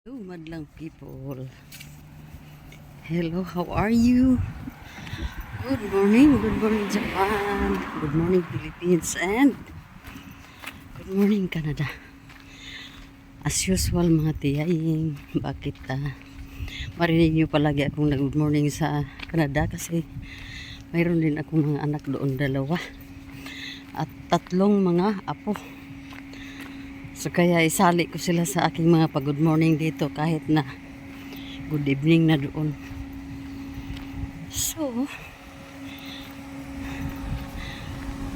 Hello, madlang people. Hello, how are you? Good morning Japan. Good morning Philippines and good morning Canada. As usual mga tiyaying, bakit marinig nyo palagi akong good morning sa Canada kasi mayroon din akong mga anak doon, dalawa at tatlong mga apo. So kaya isali ko sila sa aking mga pag-good morning dito kahit na good evening na doon. So,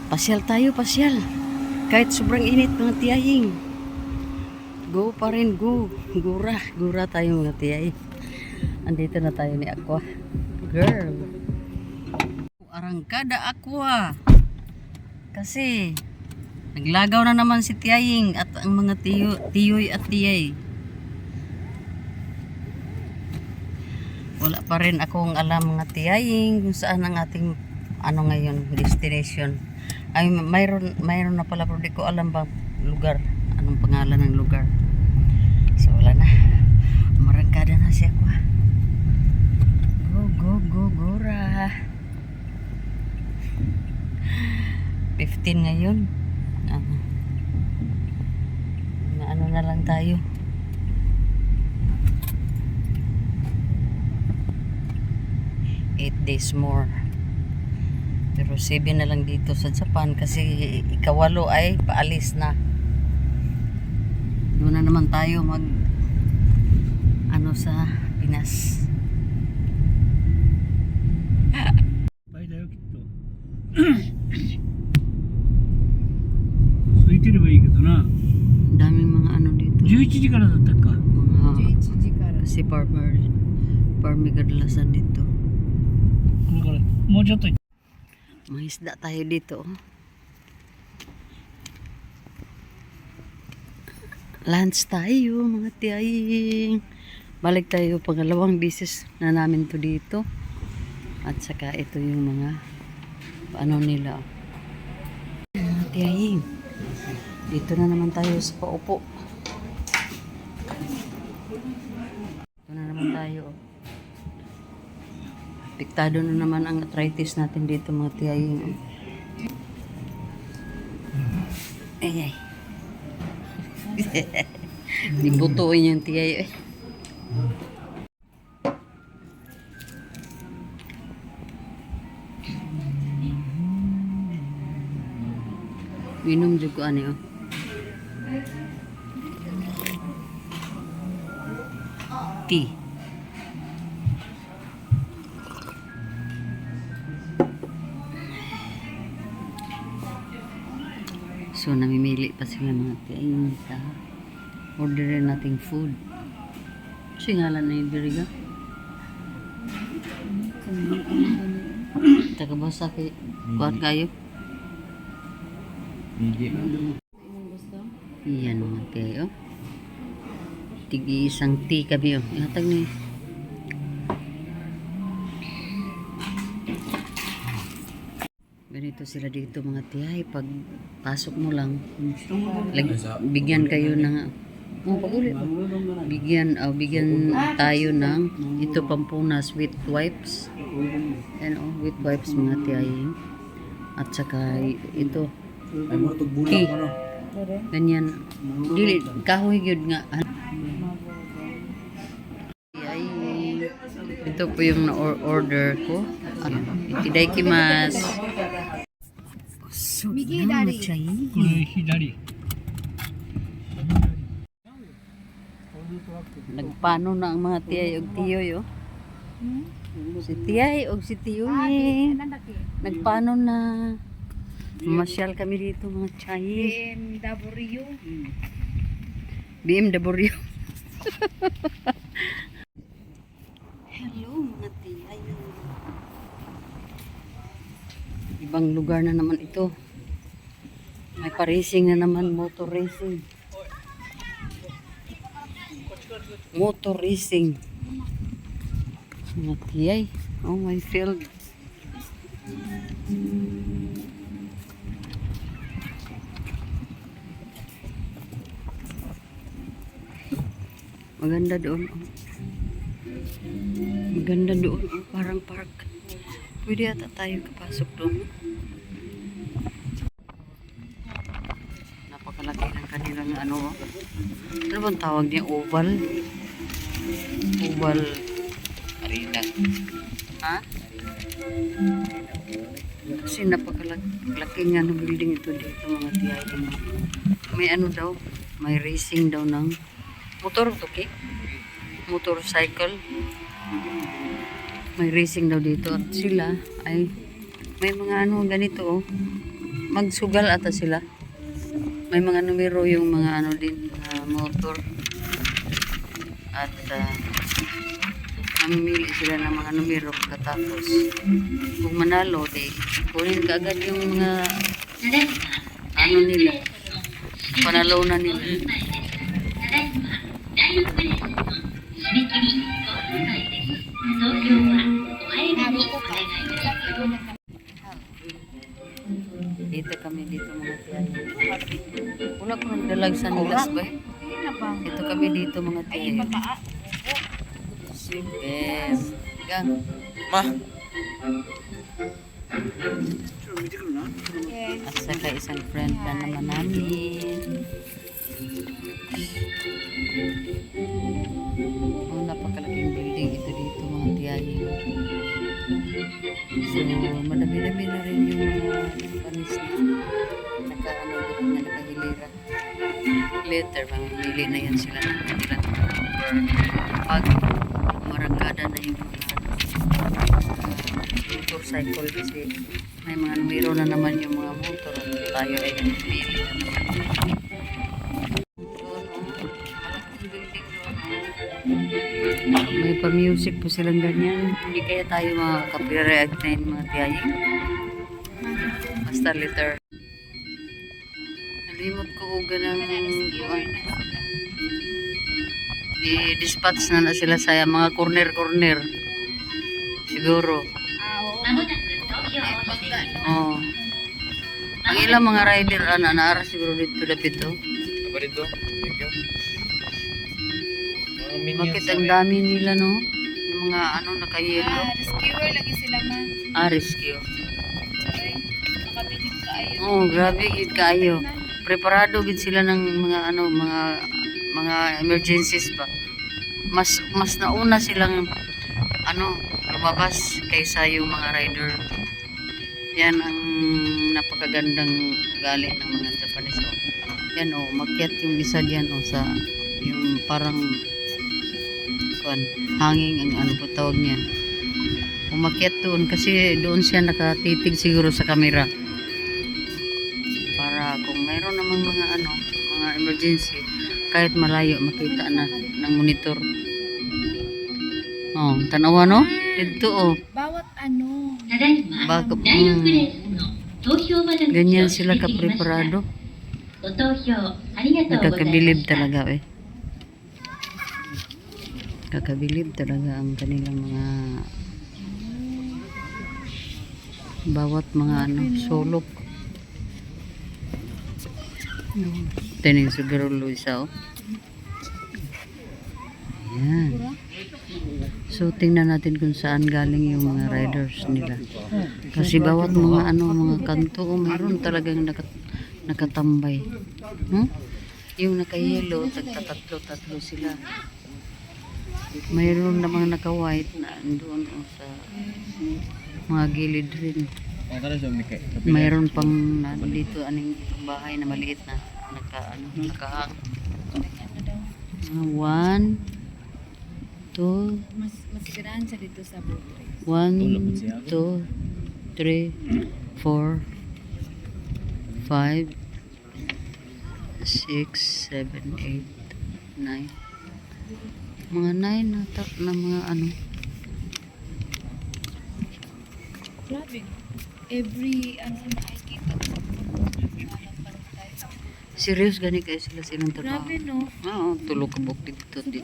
pasyal tayo, pasyal. Kahit sobrang init mga tiyahing. Go pa rin, go. Gura tayo mga tiyahing. Andito na tayo ni Aqua. Girl. Arangkada Aqua. Kasi naglagaw na naman si Tiyaying at ang mga tiyoy at tiyay. Wala pa rin akong alam mga Tiyaying kung saan ang ating ngayon destination. Ay mayroon na pala pero di ko alam ba lugar, anong pangalan ng lugar. So wala na. Marangkada na siya ko. Gora. 15 ngayon. Ano na lang tayo. Eight days more. Pero 7 na lang dito sa Japan kasi ikawalo ay paalis na. Doon na naman tayo mag sa Pinas. Daming mga dito. 11時からだったか。Mga 11時から。 si farmer kadalasan dito. だからもうちょっと May isda tayo dito. Lunch tayo mga tiyaying. Balik tayo pangalawang bisis na namin to dito. At saka ito yung mga nila. Mga tiyaying. Dito na naman tayo sa paupo. Dito na naman tayo. Apektado na naman ang arthritis natin dito mga tiyaying. Ay. Dibutuin yung tiyay. Minum juga ano. Tea. So namimili pa sila mga tiyaying sa orderin nating food. Kasi ngalan na yung biriga. Tagabasa kay kuhan kayo. Iyan mga tiyayo. Tigi isang tea kami yun. Ihatag na yun. Ganito sila dito mga tiyay. Pag pasok mo lang, bigyan kayo ng bigyan tayo ng ito pampunas with wipes. With wipes mga tiyay. At saka ito tea. Ganyan. Dili kahoy gyud nga. Ito po yung na-order ko. Itadakimasu. Migi dari. これ左。 Nagpano na ang mga tiyay og tiyoy oh. Si tiyay og si tiyoy. Nagpano na. Masyal kami dito mga tiyay. BMW. Hello mga tiyay. Ibang lugar na naman ito. May pa-racing na naman, motor racing. Motor racing. Mga tiyay. Oh, my field. Maganda doon. Oh. Maganda doon. Oh. Parang park. Pwede ata tayo kapasok doon. Napakalaki ng kanilang ano. Oh. Ano bang tawag niya? Oval. Oval. Arena. Ha? Kasi napakalaki nga ng building ito dito mga tiyay. May ano daw, may racing daw ng motor to, okay? Motorcycle. May racing daw dito at sila ay may mga ano ganito oh. Magsugal ata sila. May mga numero yung mga ano din motor. At mamimili sila ng mga numero pagkatapos kung manalo di kunin kaagad yung mga ano nila panalonan nila. Dito kami dito mga tiyahin. Wala ko nang dalag sa nilas ba eh. Dito kami dito mga tiyahin. Yes. Gang. Ma. At saka isang friend na naman namin. Oh, napakalaking building ito dito mga tiyahin. So, madami-dami na rin yung mga panis na naka-ano doon na nakahilira. Later, mamimili na yan sila ng kanilang pag marangkada na yung mga motorcycle kasi may mga numero na naman yung mga motor at tayo ay nagpili na naman. May pa-music po silang ganyan. Hindi kaya tayo makaka-copyright na yung mga tiyayin. Basta later. Nalimot ko uga ng i-dispatch na sila sa mga corner-corner. Siguro. Oh. Ang ilang mga rider naara siguro dito dapit oh. Apa dito? Thank you. Bakit ang dami nila no? Yung mga ano naka-yellow. Rescuer lagi sila man. Rescue. Ay, nakabilib ka ayo. Oh, grabe gid kaayo. Preparado gid sila ng mga ano, mga emergencies ba. Mas nauna silang ano, lumabas kaysa yung mga rider. Yan ang napakagandang gali ng mga Japanese. Oh. Yan oh, makyat yung isa diyan oh sa yung parang hanging ang ano po tawag niyan. Umakyat doon kasi doon siya nakatitig siguro sa camera. Para kung mayroon namang mga ano, mga emergency, kahit malayo makita na ng monitor. Oh, tanawa no? Dito oh. Bawat ano. Bago, ganyan sila ka-preparado. Nakakabilib talaga eh. Kakabilib talaga ang kanilang mga bawat mga ano, sulok. Tining siguro Luisa oh. Ayan. So tingnan natin kung saan galing yung mga riders nila. Kasi bawat mga ano, mga kanto oh, mayroon talagang nakatambay. Yung naka-yellow, tagtatatlo-tatlo sila. Mayroon namang naka-white na doon oh, sa mga gilid rin. Mayroon pang dito aning bahay na maliit na nakahang. 1, 2, Mas ganahan siya dito sa bote. 1, 2, 3, 4, 5, 6, 7, 8, 9. Mga 9 na mga ano. Grabe. Every ano nakikita ko. Serious gani kayo silang trabaho. Grabe no. Oo, tulog ka buk dito. 1,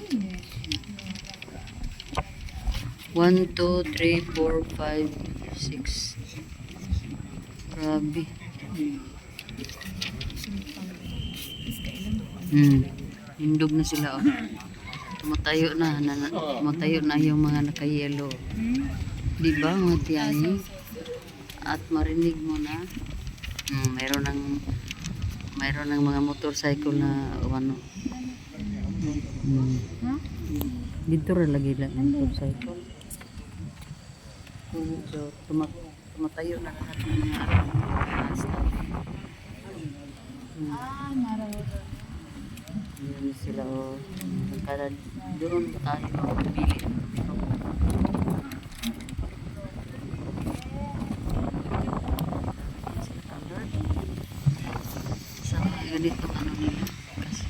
2, 3, 4, 5, 6. Grabe. Hindog na sila oh. Tumatayo na, tumatayo na yung mga naka-yellow. Di ba mga tiyani? At marinig mo na mayroon ng mga motorcycle na ano. Dito rin lagi lang motorcycle. So, tumatayo na lahat ng mga staff. Maraw. Yun sila o. Kada doon tayo pili. Sa ganitong ano nila. Kasi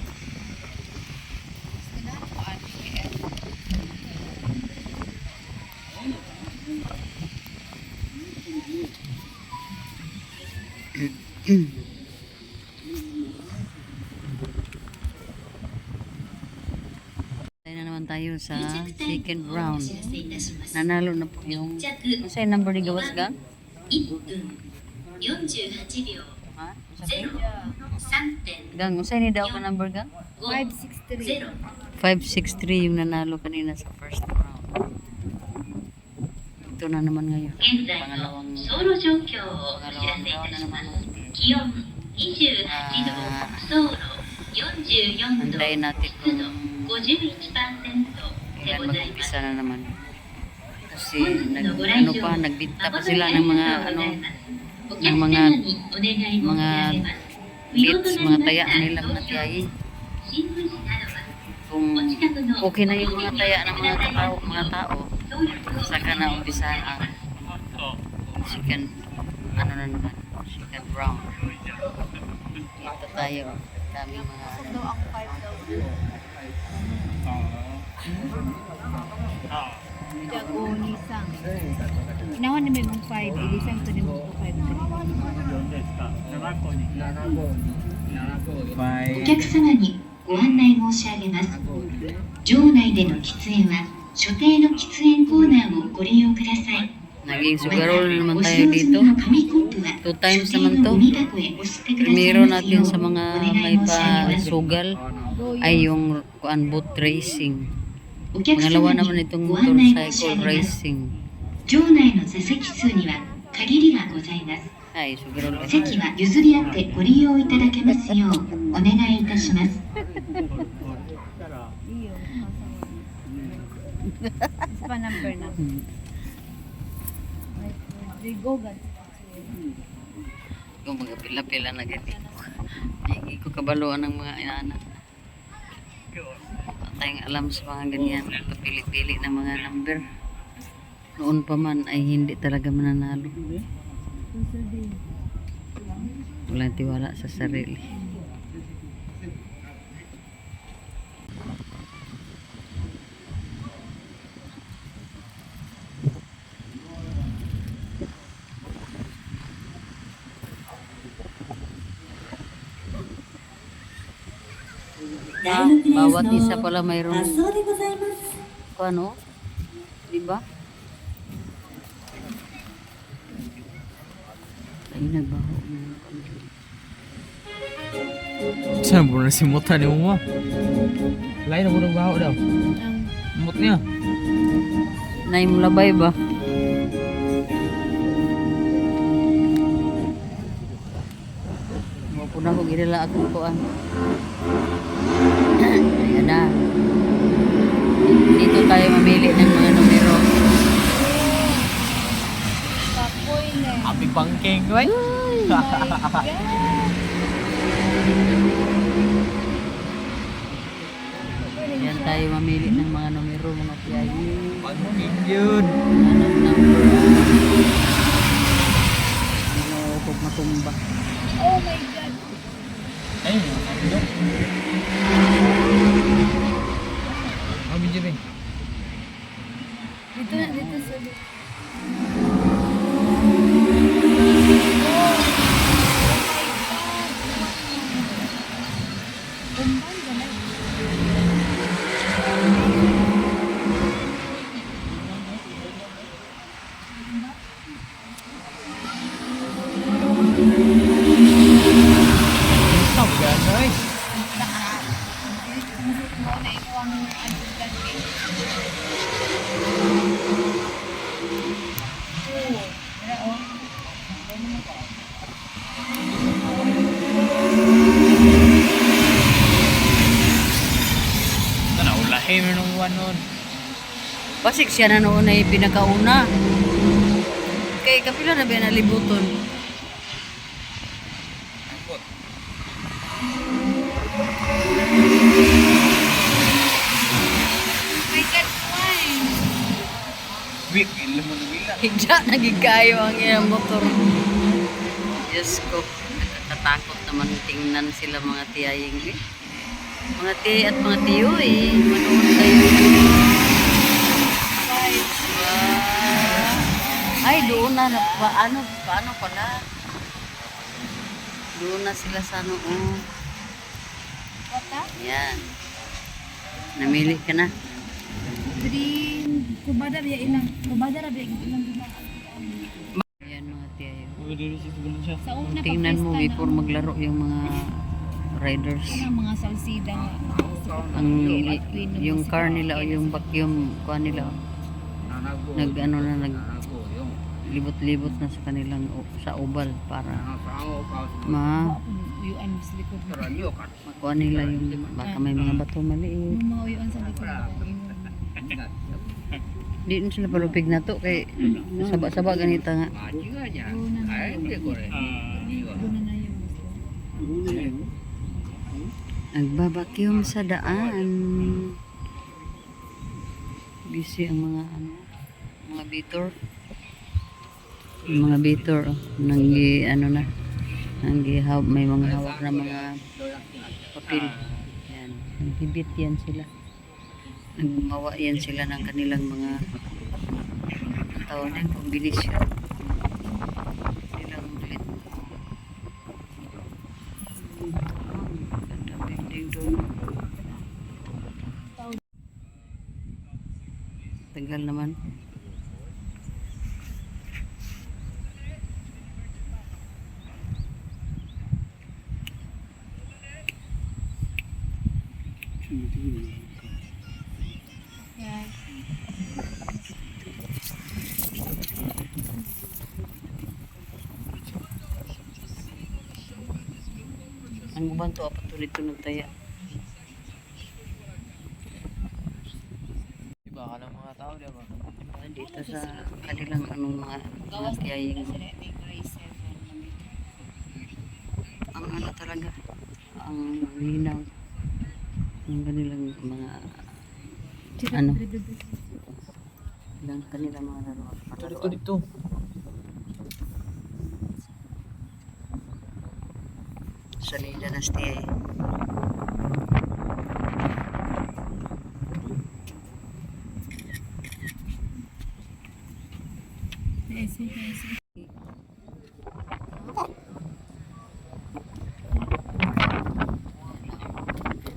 tayo na naman tayo sa second round. Nanalo na po yung ano sa'yo number ni Gawas Gang? 48秒 Ha? 03.0 Gang, usay ni daw ka number Gang? 563. 563 yung nanalo kanina sa first round. Ito na naman ngayon. 現在の走路状況をお知らせいたします。気温28度、走路44度、 Antayin natin 湿度 kung 51% で ilan ございます。 mag-umpisa na naman. Kasi ano pa, nagdikta pa sila ng mga ano, お客様にお願い申し上げます。 beats, mga taya nilang natiyayi. 新聞紙などは Kung okay na yung mga taya ng mga tao, saka na umpisahan ang second, ano na naman, second round. Dito tayo, daming mga ano. Ang 5 daw. Jago ni Sang. Inawan ni mong 5, ilisang to ni mo 5. お客様にご案内申し上げます。場内での喫煙は所定の喫煙コーナーをご利用ください。 Naging また、 sugarol na naman ご tayo 使用済 dito. みの紙コップは Two 所 times 定 naman の to. ゴミ箱へお捨てください Primero ますよ natin う sa mga お願 may い申し上げます。 pa-sugal ay yung kuan boat racing. お客 Pangalawa 様 naman に itong ご案内申し motorcycle 上げます。 racing. 場内の座席数には限りがございます。 Ay, sugarol ka. 席は譲り合ってご利用いただけますようお願いいたします。 Isa pa number na. Rigogan. Kung mga pila-pila na ganito. Hindi ko kabaluan ng mga inaanak. Tayong alam sa mga ganyan. Papili-pili ng mga number. Noon pa man ay hindi talaga mananalo. Walang tiwala sa sarili. Bawat isa pala mayroong kung ano, diba? Ay, nagbaho. Saan mo na si Muta ni mo? Lain na mo nang baho daw. Mut niya. Naimulabay ba? Mapo na ko ginila akong kuan. Ayan na. Dito tayo mamili ng mga numero. Kapoy na. Abi bangking, wait. Ayan tayo mamili ng mga numero, mga tiyayi. Bangking yun. Anong number? Ano kung matumba? Oh my God. Ay, ano? Abi dyan eh. Dito na, dito sa Stop yan, ay. mo na ikaw ang adjudan May manungwan nun. Basik siya na noon ay pinakauna. Kay kapila na ba nalibuton? My God, why? Wait, ilan mo na bila. Higda nagigayo ang iyang motor. Diyos ko, nakakatakot naman tingnan sila mga tiyaying eh. Mga tiy at mga tiyo eh. Manood kayo. Ay, doon na. Paano pala? Doon na sila sa noon. Kota? Yan. Namili ka na. Kubada biya ilang bilang. Ayan mga tiyayo. Diri siya sa siya. Sa una Tingnan mo pagpista before maglaro yung mga riders. na mga salsida nga. Yung car nila o yung vacuum kuha nila. Nag libot-libot na sa kanilang sa oval para Uyuan sa likod. makuha nila yung baka may mga bato maliit. Yung mga uyuan sa likod. Di na sila palupig na to kay saba-saba ganita nga. Doon na yung Nagbabacuum sa daan. Busy ang mga mga bitor. Yung mga bitor nanggi may mga hawak na mga papel. Yan, nagbibit yan sila. Nagmawa yan sila ng kanilang mga tawag na kombinasyon. Nilang ulit. Ganda building doon. Tagal naman. Yan. Ang uban to apat ulit to nagtaya. Iba ka ng mga tao, di ba? Dito sa kanilang mga tiyaying ang talaga ang linaw ng kanilang mga ng kanilang mga laruan. Dito. Salida na stay. Yes.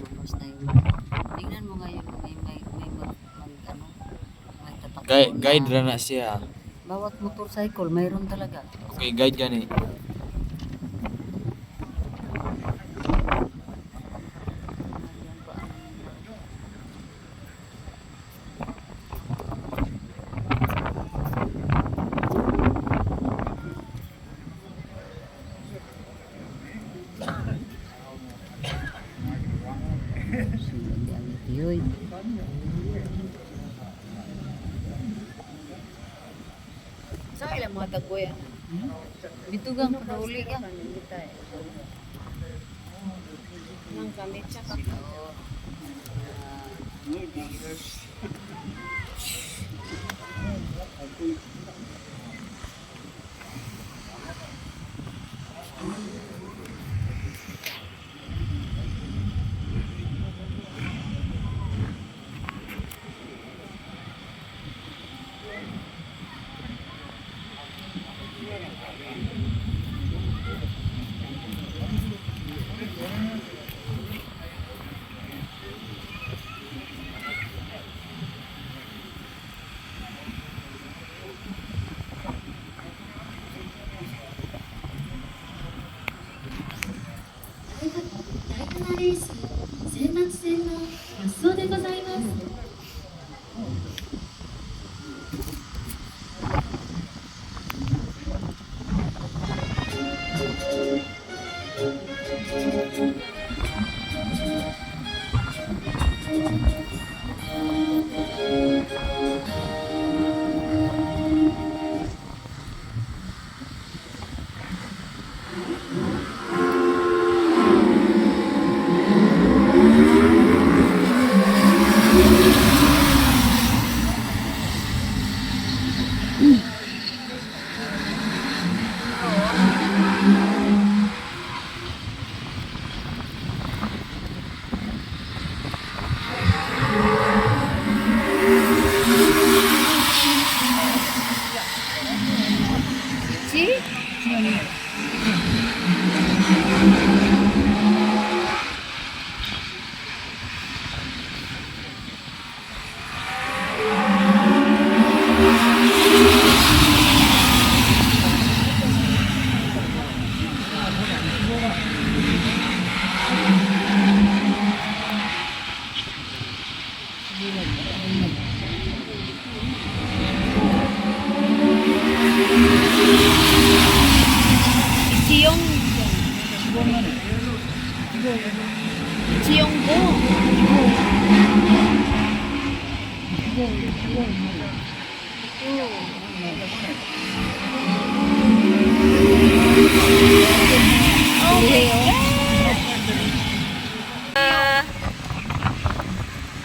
Tapos na yung tingnan mo ngayon may tatak. Guide ra na siya. Bawat motorcycle mayroon talaga. Okay, guide gani. Yoy. Sa ilang mga tagoy ano? Dito gang pauli gang. Nang kami tsaka. Chiyong Chiyong Go.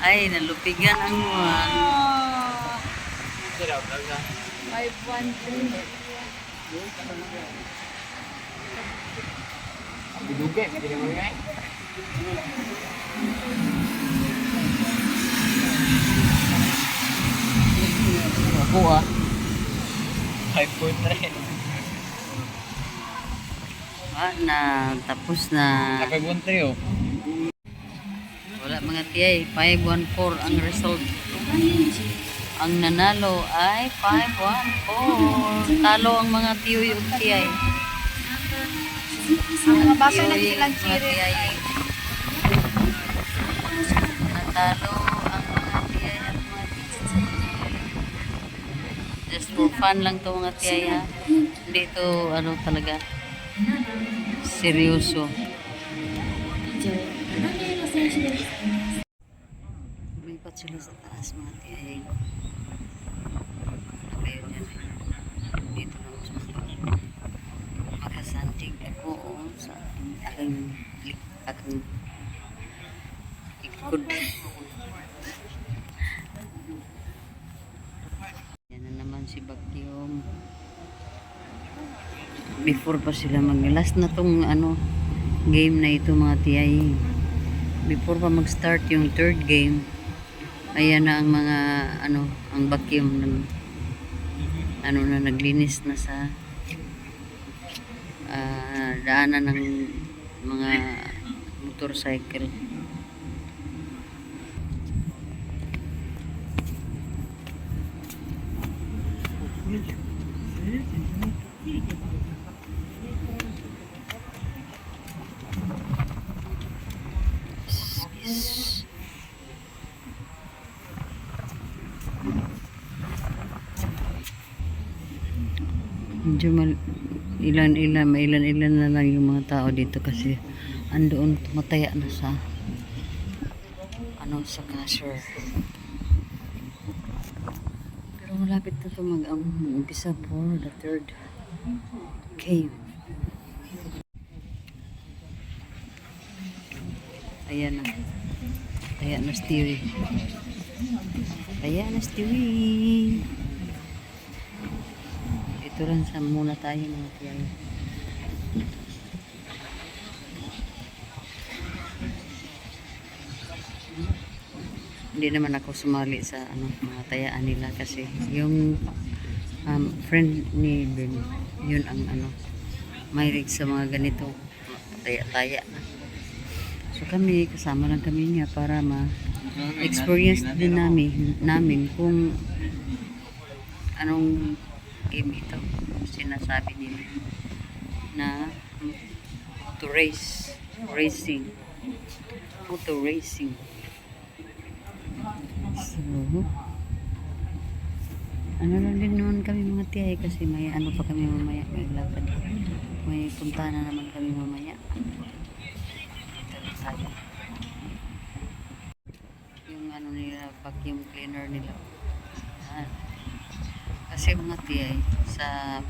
Ay, nalupigan ang one. 513. Diduga, jadi mo ngay. Ako 5.3. Na, tapos na. Nakag-1.3 oh. Wala mga tiyay, 514 ang result. Ang nanalo ay 514. Talo ang mga tiyo yung tiyay. Mga baso lang Tiyoy, silang mga chiri. tiyay. Natalo ang mga tiyay at mga tiyay. Just for fun lang to mga tiyay ha. Hindi to ano talaga. Seryoso. Lumipat sila sa taas mga tiyay. Ayun yan. Dito lang sa makasantig ako sa aking likod. Yan na naman si Bakyong. Before pa sila last na tong ano game na ito mga tiyay. Before pa mag-start yung third game, ayan na ang mga ano, ang vacuum ng ano na naglinis na sa daanan ng mga motorcycle. Medyo ilan na lang yung mga tao dito kasi andoon tumataya na sa ano sa cashier. Pero malapit na ito mag-umpisa for the third game. Ayan na. Ayan na Stewie. Ayan na Stewie. Ito lang sa muna tayo mga tiyay. Hindi naman ako sumali sa ano, mga tayaan nila kasi yung friend ni Ben, yun ang ano, mahilig sa mga ganito taya-taya. So kami, kasama lang kami niya para ma-experience din namin kung anong game ito sinasabi nila na auto racing so ano lang din naman kami mga tiyay kasi may ano pa kami mamaya, may lakad, may punta na naman kami mamaya. Ito na tayo yung ano nila, vacuum cleaner nila. Kasi mga tiyay, sa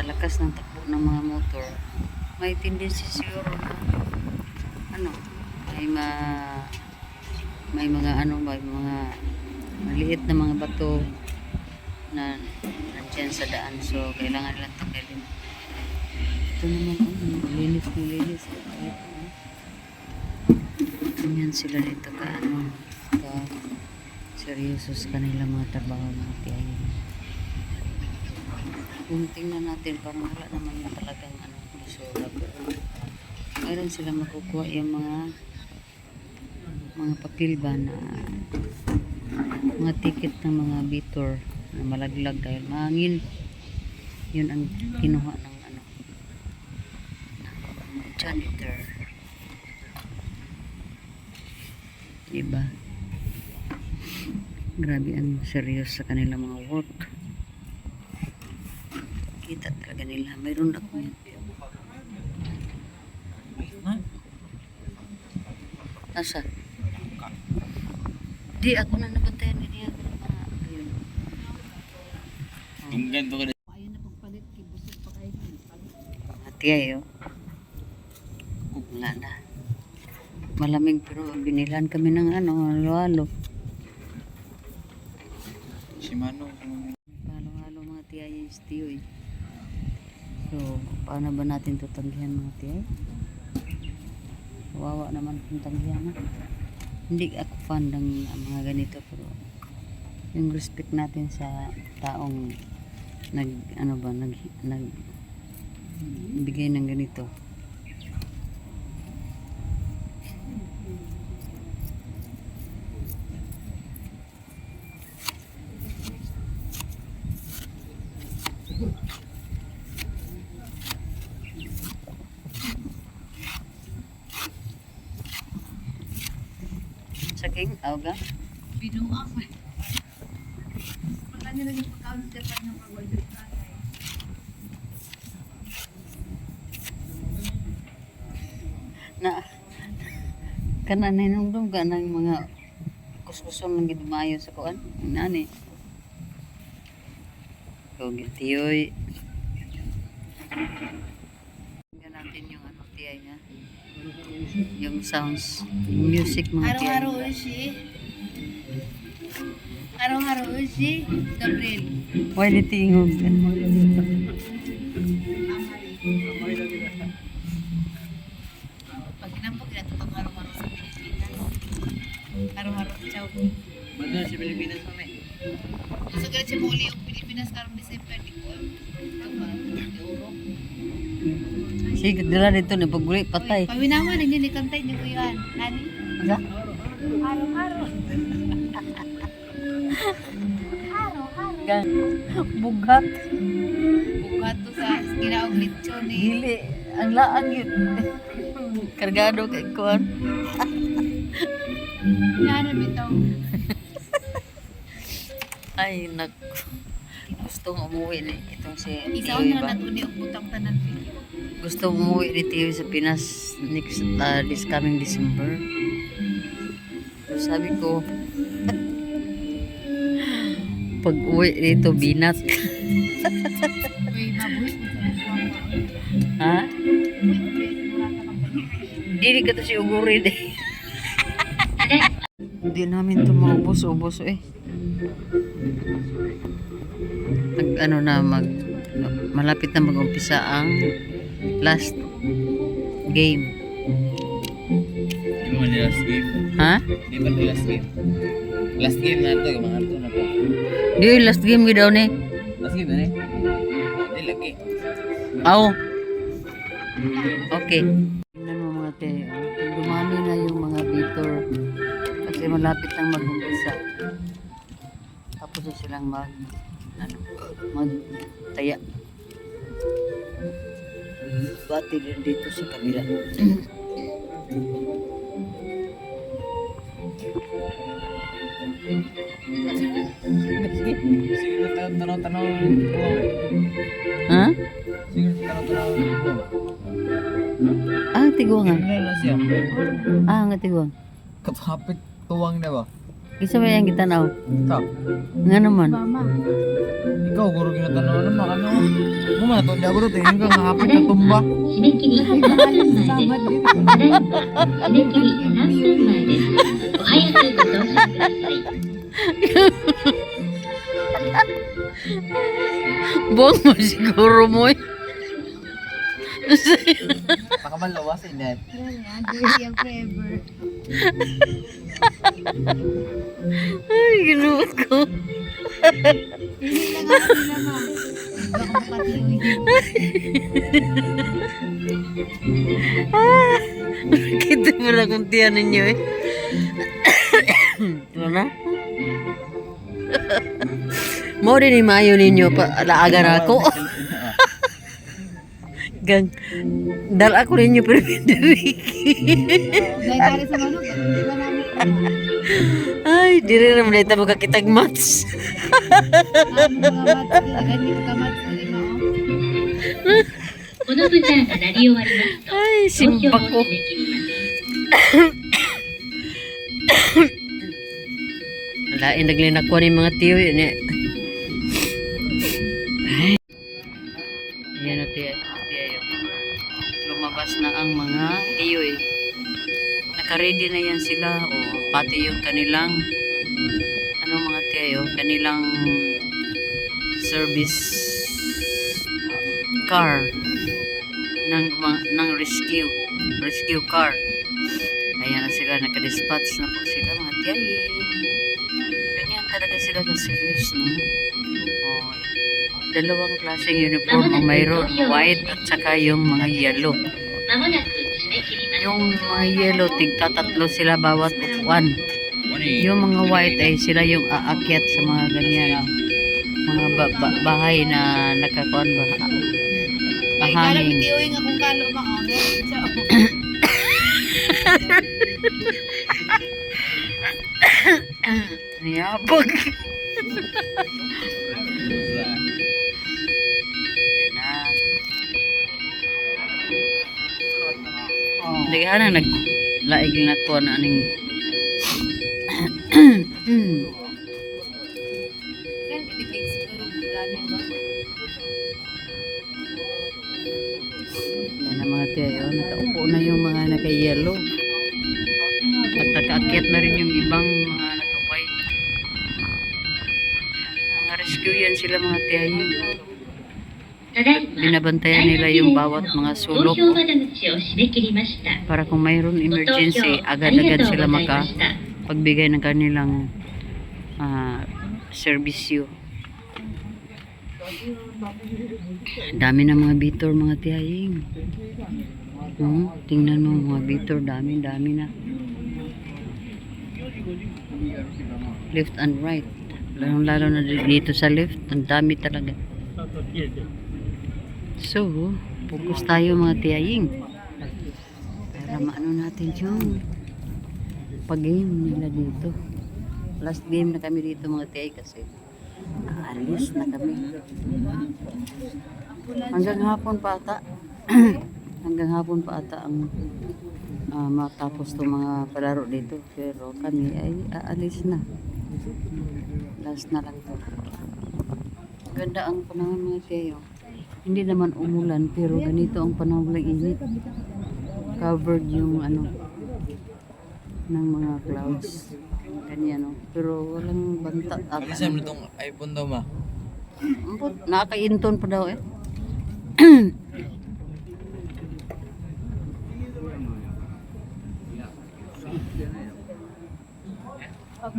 lakas ng takbo ng mga motor, may tendency siguro na ano, may mga maliit na mga bato na nandiyan sa daan, so kailangan nilang tanggalin. Ito naman linis. Ganyan sila dito ka seryoso sa kanilang mga trabaho mga tiyay. Kung tingnan natin, parang wala naman talagang basura, pero mayroon sila makukuha yung mga papel ba na mga ticket ng mga bitor na malaglag dahil mahangin. Yun ang kinuha ng janitor, diba? Grabe ang serious sa kanilang mga work. Kita talaga nila. Mayroon ako. Asa? Di ako na nabantayan niya. Ayun. Tunggan to ka Ayun na pagpalit, kibusog pa kayo. Mati ayo. Wala na. Malamig pero binilan kami ng halo-halo. Shimano. Halo-halo mga tiyay is tiyo eh. So, paano ba natin ito tanggihan mga tiyay? Kawawa naman kung tanggihan na. Hindi ako fan ng mga ganito pero yung respect natin sa taong nagbigay ng ganito. Saging, awga. Binuang. Magkano lang yung pagkaon sa Japan ng pag-order sa akin. Na kanan hinungdong ka ng mga kuskuson ng gidumayo sa kuan. Nani. So, gitiyoy. Tingnan natin yung tiyay niya. Yung sounds, yung music mga tiyay. Haro-haro ushi. Haro-haro ushi. Gabriel. Why di tingog? Pag ginampok, kinatutang haro-haro sa Pilipinas. Haro-haro sa Chow. Madal sa Pilipinas kami. Gusto ka rin siya muli yung Pilipinas karong December. Di ko. Europe. Sige, dila dito na paguli patay. Pawinaman, hindi nikantay niyo ko yan. Nani? Ano? Haro-haro. Gan. Bugat. Bukat to sa ginaog lechon eh. Dili. Ang laan yun. Kargado kay kuan. Yan bitaw. Ay, gusto umuwi ni itong si Isaw Tiyoy na ba? natuli og butang tanan video. Gusto umuwi ni Tiyoy sa Pinas next this coming December. So, sabi ko, pag uwi dito, binat. Uy, mabuhi mo sa mga. Ha? Uy, mura ka pang Dili ka to si Ugurid eh. Hindi namin ito maubos-ubos eh. Malapit na mag-umpisa ang last game. Di ba man last game? Ha? Di ba last game? Last game na ito, yung mga ito na to. Di last game gid daw ni. Last game na eh. Di lagi. Aw. Okay. Tingnan mo mga te, dumami na yung mga visitor kasi malapit nang mag-umpisa. Tapos na silang magtaya. Bati din dito sa kabila. Siguro tanaw-tanaw yung buwang. Ha? Siguro tanaw-tanaw yung buwang. Ah, tiguang nga. Ano na siya? Ah, nga tiguang. Kapapit tuwang na ba? Isa ba yung gitanaw? Ikaw? Nga naman. Mama. Ikaw, guro ginatanaw na makano. Mo man to, di ako tingin ka nga hapit na tumba. 締め切り3分前です。お早くご到着ください。 Buwang mo siguro mo eh. Nakamalawas eh, net. Dirty ang forever. Ay, ginuot ko. Hindi lang ako nila ma. Baka makatiyoy. Kita mo lang kung tiyan ninyo eh. Ano na? Mo din ni maayo ninyo pa alaagan ako. Gang. Dal ako ninyo pero Ricky. Dahil kari sa manok, hindi ba namin Ay, diri ra man ita makakitag match. Mga mats, ganito ka mats, dili mo. このブザーが鳴り終わりますと Ay, 投票 simba を ko. 締め切ります Lain naglinak ko ni mga tiyo yun eh. Ay. Ayan na tiyo. Lumabas na ang mga tiyo eh. Nakaready na yan sila. O pati yung kanilang mga tiyo, kanilang service car ng rescue car. Ayan na sila, nakadispatch na po sila mga tiyayi. Ganyan talaga sila na serious, no? Oh, dalawang klaseng uniform ang mayroon, white at saka yung mga yellow. まもなく締め切ります Yung mga yellow, tigtatatlo sila bawat upuan. Yung mga white ay sila yung aakyat sa mga ganyan. Mga bahay na nakakuan ba? Ay, kala Hanging. bitiyoy nga kung kalo maango. Niyabog. Yan na. Liga na naglaig na ko na aning Kan kitikik siguro gamit ba? yan ang mga tiyo. Nakaupo na yung mga naka-yellow. At nakaakyat na rin yung ibang mga naka-white. Mga rescue yan sila mga tiyo. ただいま Binabantayan nila yung bawat mga 投 sulok 票窓口を締め切りました para kung mayroon ご投票 emergency, ありが agad-agad とう sila ございました makapagbigay ng kanilang serbisyo. Dami ng mga bitor mga tiyaying. Tingnan mo mga bitor, dami na. Left and right. Lalo na dito sa left, ang dami talaga. So, focus tayo mga tiyaying. Para maano natin yung pag-game nila dito. Last game na kami dito mga tiyay kasi aalis na kami. Hanggang hapon pa ata. Hanggang hapon pa ata ang matapos itong mga palaro dito. Pero kami ay aalis na. Last na lang to. Ganda ang panahon mga tiyayo. Hindi naman umulan pero ganito ang panahon ng init. Covered yung ng mga clouds. Ganyan, no? Pero walang banta. Kasi mo itong iPhone daw ma. Nakaka-inton pa daw eh.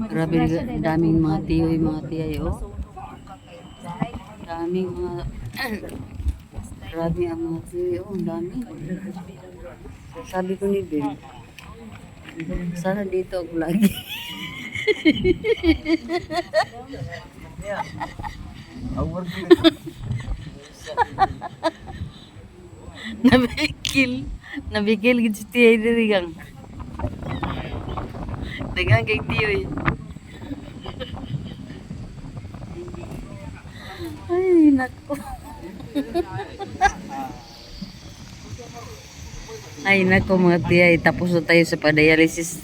Grabe, daming mga tiyoy, mga tiyay, oh. Daming mga grabe ang mga tiyoy, oh. Ang dami. Sabi ko ni Ben, sana dito ako lagi. Nabikil gid si tiyay diri gang. Dengan kay tiyoy. Ay, nako. Ay, nako mga tiyay. Tapos na tayo sa padialysis.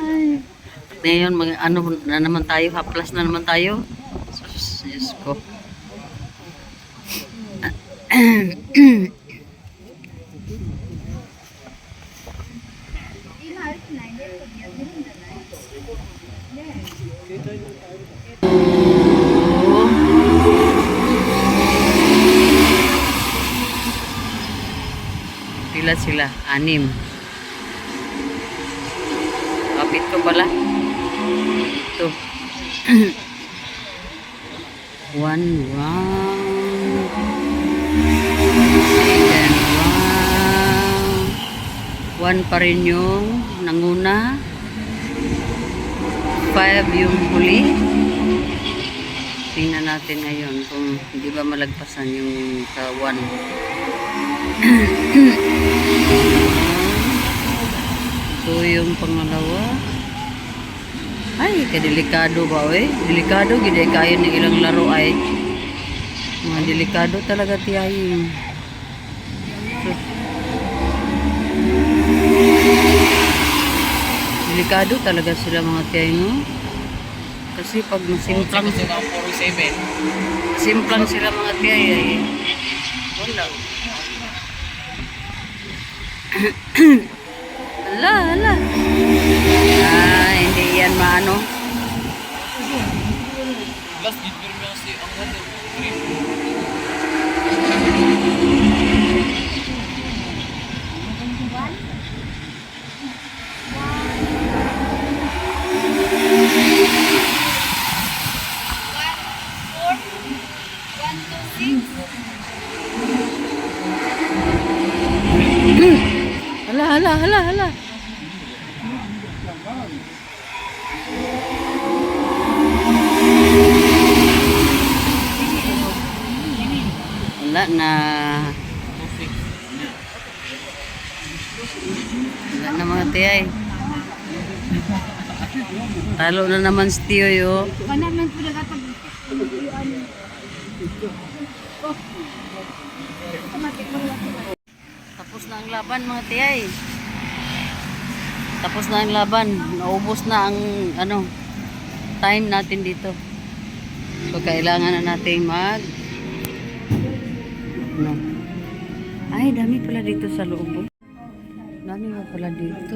Ay. Ngayon, ano na naman tayo? Haplas na naman tayo. Diyos ko. Pila sila? 6. Kapit ko pala. Ito. 1 round. Second round. 1 pa rin yung nanguna. 5 yung huli. Tingnan natin ngayon kung hindi ba malagpasan yung sa 1. 2, Ito yung pangalawa. Ay, kadelikado ba oy? Delikado gid kayo ng ilang laro ay. Mga delikado talaga tiyayin. Delikado talaga sila mga tiyayin, no? Kasi pag masimplang simplang sila mga tiyay ay wala. Hala, hala. Ah, hindi yan maano. Last gid pero si ang water. Hala, hala, hala, hala. Wala na. Wala na mga tiyay. Talo na naman si Tiyo yo. Tapos na ang laban mga tiyay. Tapos na ang laban. Naubos na ang ano time natin dito. So kailangan na nating mag no. Ay, dami pala dito sa loob. Dami pa pala dito.